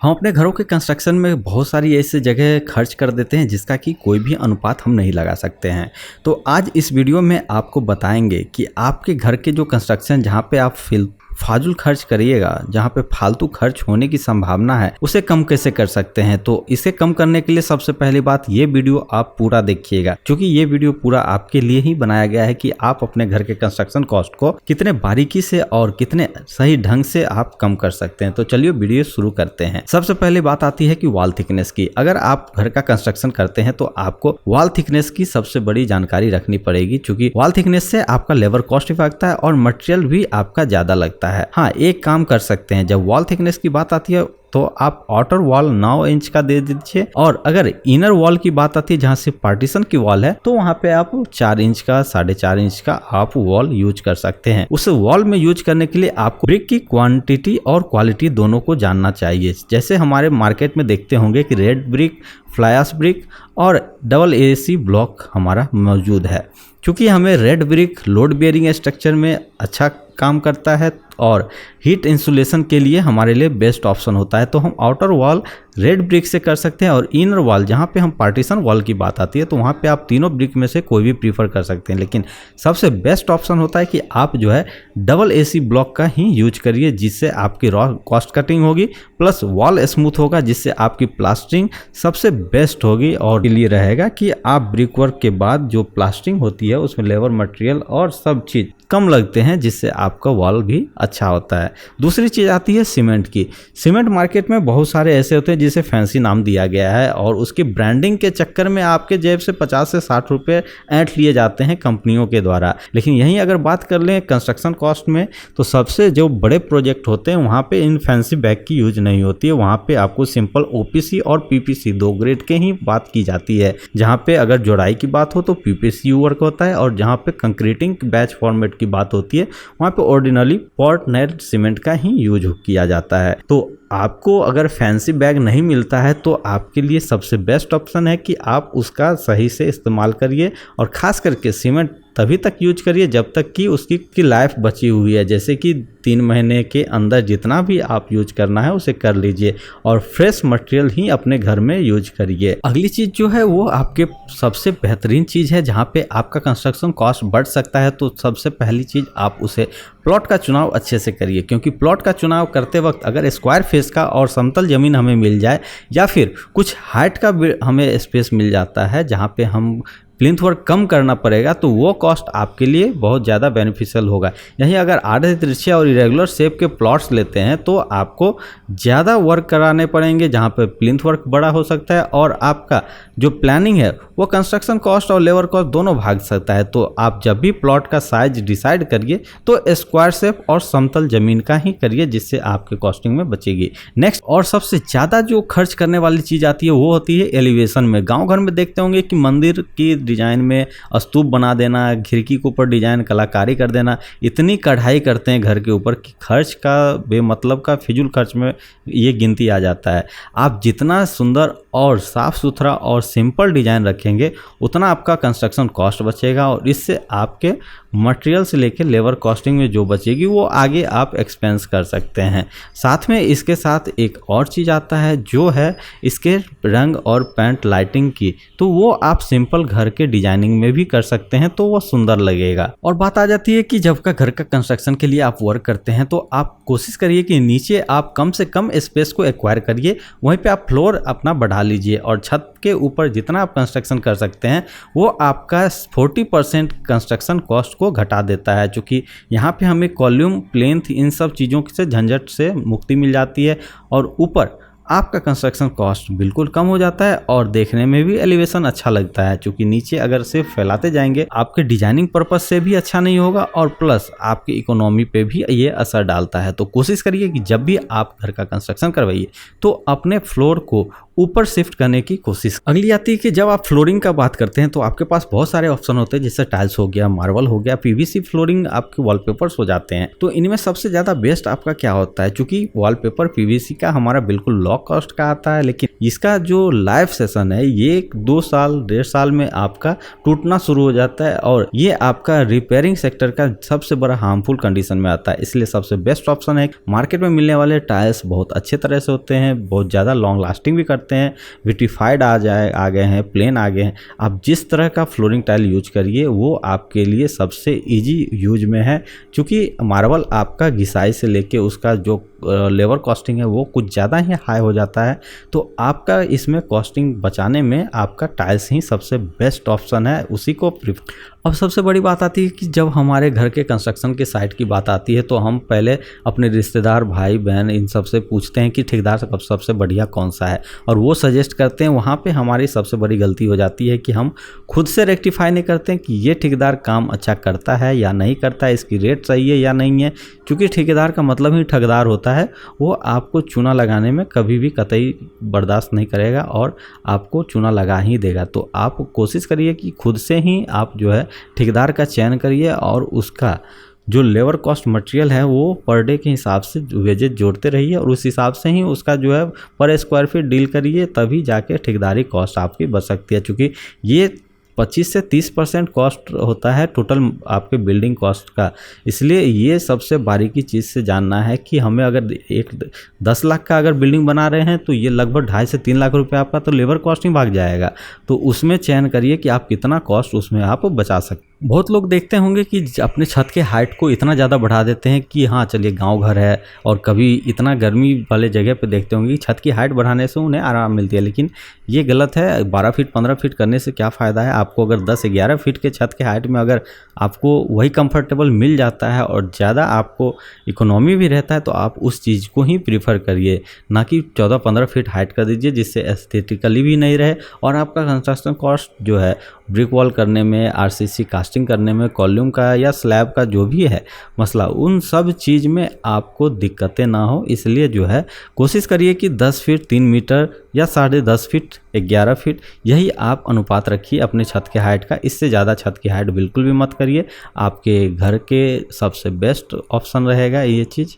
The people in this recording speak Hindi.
हम अपने घरों के कंस्ट्रक्शन में बहुत सारी ऐसी जगह खर्च कर देते हैं जिसका कि कोई भी अनुपात हम नहीं लगा सकते हैं। तो आज इस वीडियो में आपको बताएंगे कि आपके घर के जो कंस्ट्रक्शन जहाँ पे आप फाजुल खर्च करिएगा, जहाँ पे फालतू खर्च होने की संभावना है, उसे कम कैसे कर सकते हैं। तो इसे कम करने के लिए सबसे पहली बात, ये वीडियो आप पूरा देखिएगा, क्योंकि ये वीडियो पूरा आपके लिए ही बनाया गया है कि आप अपने घर के कंस्ट्रक्शन कॉस्ट को कितने बारीकी से और कितने सही ढंग से आप कम कर सकते हैं। तो चलिए वीडियो शुरू करते हैं। सबसे पहले बात आती है कि वॉल थिकनेस की। अगर आप घर का कंस्ट्रक्शन करते हैं तो आपको वॉल थिकनेस की सबसे बड़ी जानकारी रखनी पड़ेगी, क्योंकि वॉल थिकनेस से आपका लेबर कॉस्ट भी लगता है और मटेरियल भी आपका ज्यादा लगता है। हाँ, एक काम कर सकते हैं, जब वॉल थिकनेस की बात आती है तो आप आउटर वॉल 9 इंच का दे दीजिए, और अगर इनर वॉल की बात आती है जहां से पार्टीशन की वॉल है, तो वहां पे आप 4 इंच का 4.5 इंच का आप वॉल यूज कर सकते हैं। उस वॉल में यूज करने के लिए आपको ब्रिक की क्वांटिटी और क्वालिटी दोनों को जानना चाहिए। जैसे हमारे मार्केट में देखते होंगे कि red brick, fly ash brick और डबल AC ब्लॉक हमारा मौजूद है। क्योंकि हमें red brick load bearing structure में अच्छा काम करता है और हीट इंसुलेशन के लिए हमारे लिए बेस्ट ऑप्शन होता है, तो हम आउटर वॉल रेड ब्रिक से कर सकते हैं। और इनर वॉल जहाँ पे हम पार्टीशन वॉल की बात आती है तो वहाँ पे आप तीनों ब्रिक में से कोई भी प्रीफर कर सकते हैं, लेकिन सबसे बेस्ट ऑप्शन होता है कि आप जो है डबल AC ब्लॉक का ही यूज करिए, जिससे आपकी रॉ कॉस्ट कटिंग होगी प्लस वॉल स्मूथ होगा, जिससे आपकी प्लास्टरिंग सबसे बेस्ट होगी। और लिए रहेगा कि आप ब्रिक वर्क के बाद जो प्लास्टरिंग होती है उसमें लेबर मटेरियल और सब चीज कम लगते हैं, जिससे आपका वॉल भी अच्छा होता है। दूसरी चीज आती है सीमेंट की। सीमेंट मार्केट में बहुत सारे ऐसे होते हैं जिसे फैंसी नाम दिया गया है और उसकी ब्रांडिंग के चक्कर में आपके जेब से 50 से 60 रुपए ऐंठ लिए जाते हैं कंपनियों के द्वारा। लेकिन यहीं अगर बात कर लें कंस्ट्रक्शन कॉस्ट में, तो सबसे जो बड़े प्रोजेक्ट होते हैं वहाँ पे इन फैंसी बैग की यूज नहीं होती है। वहाँ पे आपको सिंपल OPC और PPC 2 ग्रेड के ही बात की जाती है। जहाँ पे अगर जोड़ाई की बात हो तो PPC वर्क होता है, और जहाँ पे कंक्रीटिंग बैच फॉर्मेट की बात होती है वहाँ पे ऑर्डिनरी पोर्टलैंड सीमेंट का ही यूज किया जाता है। तो आपको अगर फैंसी बैग नहीं मिलता है तो आपके लिए सबसे बेस्ट ऑप्शन है कि आप उसका सही से इस्तेमाल करिए, और खास करके सीमेंट तभी तक यूज करिए जब तक कि उसकी लाइफ बची हुई है। जैसे कि 3 महीने के अंदर जितना भी आप यूज करना है उसे कर लीजिए, और फ्रेश मटेरियल ही अपने घर में यूज करिए। अगली चीज जो है वो आपके सबसे बेहतरीन चीज है जहाँ पे आपका कंस्ट्रक्शन कॉस्ट बढ़ सकता है। तो सबसे पहली चीज आप उसे प्लॉट का चुनाव अच्छे से करिए, क्योंकि प्लॉट का चुनाव करते वक्त अगर स्क्वायर फेस का और समतल जमीन हमें मिल जाए, या फिर कुछ हाइट का हमें स्पेस मिल जाता है जहाँ पे हम प्लिंथ वर्क कम करना पड़ेगा, तो वो कॉस्ट आपके लिए बहुत ज़्यादा बेनिफिशियल होगा। यहीं अगर आधे तिरछे और इरेगुलर शेप के प्लॉट्स लेते हैं तो आपको ज़्यादा वर्क कराने पड़ेंगे, जहाँ पे प्लिंथ वर्क बड़ा हो सकता है और आपका जो प्लानिंग है वो कंस्ट्रक्शन कॉस्ट और लेबर कॉस्ट दोनों भाग सकता है। तो आप जब भी प्लॉट का साइज डिसाइड करिए तो स्क्वायर शेप और समतल जमीन का ही करिए, जिससे आपके कॉस्टिंग में बचेगी। नेक्स्ट और सबसे ज़्यादा जो खर्च करने वाली चीज़ आती है वो होती है एलिवेशन में। गाँव घर में देखते होंगे कि मंदिर की डिजाइन में स्तूप बना देना, खिड़की के ऊपर डिजाइन कलाकारी कर देना, इतनी कढ़ाई करते हैं घर के ऊपर कि खर्च का बेमतलब का फिजूल खर्च में ये गिनती आ जाता है। आप जितना सुंदर और साफ सुथरा और सिंपल डिजाइन रखेंगे उतना आपका कंस्ट्रक्शन कॉस्ट बचेगा, और इससे आपके मटेरियल से लेकर लेबर कॉस्टिंग में जो बचेगी वो आगे आप एक्सपेंस कर सकते हैं। साथ में इसके साथ एक और चीज़ आता है जो है इसके रंग और पेंट लाइटिंग की। तो वो आप सिंपल घर के डिजाइनिंग में भी कर सकते हैं, तो वो सुंदर लगेगा। और बात आ जाती है कि जब का घर का कंस्ट्रक्शन के लिए आप वर्क करते हैं तो आप कोशिश करिए कि नीचे आप कम से कम स्पेस को एक्वायर करिए, वहीं पे आप फ्लोर अपना बढ़ा लीजिए, और छत के ऊपर जितना आप कंस्ट्रक्शन कर सकते हैं वो आपका 40% कंस्ट्रक्शन कॉस्ट को घटा देता है। क्योंकि यहाँ पे हमें कॉल्यूम, प्लेंथ, इन सब चीज़ों से झंझट से मुक्ति मिल जाती है, और ऊपर आपका कंस्ट्रक्शन कॉस्ट बिल्कुल कम हो जाता है और देखने में भी एलिवेशन अच्छा लगता है। क्योंकि नीचे अगर सिर्फ फैलाते जाएंगे आपके डिजाइनिंग पर्पस से भी अच्छा नहीं होगा, और प्लस आपकी इकोनॉमी पे भी ये असर डालता है। तो कोशिश करिए कि जब भी आप घर का कंस्ट्रक्शन करवाइए तो अपने फ्लोर को ऊपर शिफ्ट करने की कोशिश। अगली आती है कि जब आप फ्लोरिंग का बात करते हैं तो आपके पास बहुत सारे ऑप्शन होते हैं, जैसे टाइल्स हो गया, मार्बल हो गया, PVC फ्लोरिंग, आपके वॉलपेपर्स हो जाते हैं। तो इनमें सबसे ज़्यादा बेस्ट आपका क्या होता है? क्योंकि वॉलपेपर PVC का हमारा बिल्कुल लो कॉस्ट का आता है, लेकिन इसका जो लाइफ सेशन है ये 2 साल 1.5 साल में आपका टूटना शुरू हो जाता है और ये आपका रिपेयरिंग सेक्टर का सबसे बड़ा हार्मफुल कंडीशन में आता है। इसलिए सबसे बेस्ट ऑप्शन है, मार्केट में मिलने वाले टाइल्स बहुत अच्छे तरह से होते हैं, बहुत ज़्यादा लॉन्ग लास्टिंग भी करते हैं, विट्रीफाइड आ गए हैं, प्लेन आ गए हैं। आप जिस तरह का फ्लोरिंग टाइल यूज करिए वो आपके लिए सबसे ईजी यूज में है, क्योंकि मार्बल आपका घिसाई से लेके उसका जो लेबर कॉस्टिंग है वो कुछ ज़्यादा ही हाई हो जाता है। तो आपका इसमें कॉस्टिंग बचाने में आपका टाइल्स ही सबसे बेस्ट ऑप्शन है, उसी को अब सबसे बड़ी बात आती है कि जब हमारे घर के कंस्ट्रक्शन के साइट की बात आती है तो हम पहले अपने रिश्तेदार, भाई बहन, इन सब से पूछते हैं कि ठेकेदार सबसे बढ़िया कौन सा है, और वो सजेस्ट करते हैं। वहाँ पे हमारी सबसे बड़ी गलती हो जाती है कि हम खुद से रेक्टिफाई नहीं करते हैं कि ये ठेकेदार काम अच्छा करता है या नहीं करता है, इसकी रेट सही है या नहीं है। क्योंकि ठेकेदार का मतलब ही ठगदार होता है, वो आपको चूना लगाने में कभी भी कतई बर्दाश्त नहीं करेगा और आपको चूना लगा ही देगा। तो आप कोशिश करिए कि खुद से ही आप जो है ठेकेदार का चयन करिए और उसका जो लेबर कॉस्ट मटेरियल है वो पर डे के हिसाब से वेजेस जोड़ते रहिए और उस हिसाब से ही उसका जो है पर स्क्वायर फीट डील करिए, तभी जाके ठेकेदारी कॉस्ट आपकी बच सकती है। क्योंकि ये 25 से 30% कॉस्ट होता है टोटल आपके बिल्डिंग कॉस्ट का। इसलिए ये सबसे बारीकी चीज़ से जानना है कि हमें अगर 10 लाख का अगर बिल्डिंग बना रहे हैं तो ये लगभग 2.5 से 3 लाख रुपए आपका तो लेबर कॉस्ट ही भाग जाएगा। तो उसमें चयन करिए कि आप कितना कॉस्ट उसमें आप बचा सकते। बहुत लोग देखते होंगे कि अपने छत के हाइट को इतना ज़्यादा बढ़ा देते हैं कि हाँ चलिए गांव घर है, और कभी इतना गर्मी वाले जगह पे देखते होंगे कि छत की हाइट बढ़ाने से उन्हें आराम मिलती है, लेकिन ये गलत है। 12 फीट 15 फीट करने से क्या फ़ायदा है आपको, अगर 10-11 फीट के छत के हाइट में अगर आपको वही कंफर्टेबल मिल जाता है और ज़्यादा आपको इकोनॉमी भी रहता है तो आप उस चीज़ को ही प्रीफर करिए, ना कि 14-15 फीट हाइट कर दीजिए, जिससे एस्थेटिकली भी नहीं रहे और आपका कंस्ट्रक्शन कॉस्ट जो है ब्रिक वॉल करने में, आरसीसी कास्टिंग करने में, कॉलम का या स्लैब का जो भी है मसला, उन सब चीज़ में आपको दिक्कतें ना हो। इसलिए जो है कोशिश करिए कि 10 फीट 3 मीटर या 10.5 फीट 11 फीट यही आप अनुपात रखिए अपने छत के हाइट का। इससे ज़्यादा छत की हाइट बिल्कुल भी मत करिए, आपके घर के सबसे बेस्ट ऑप्शन रहेगा ये चीज़।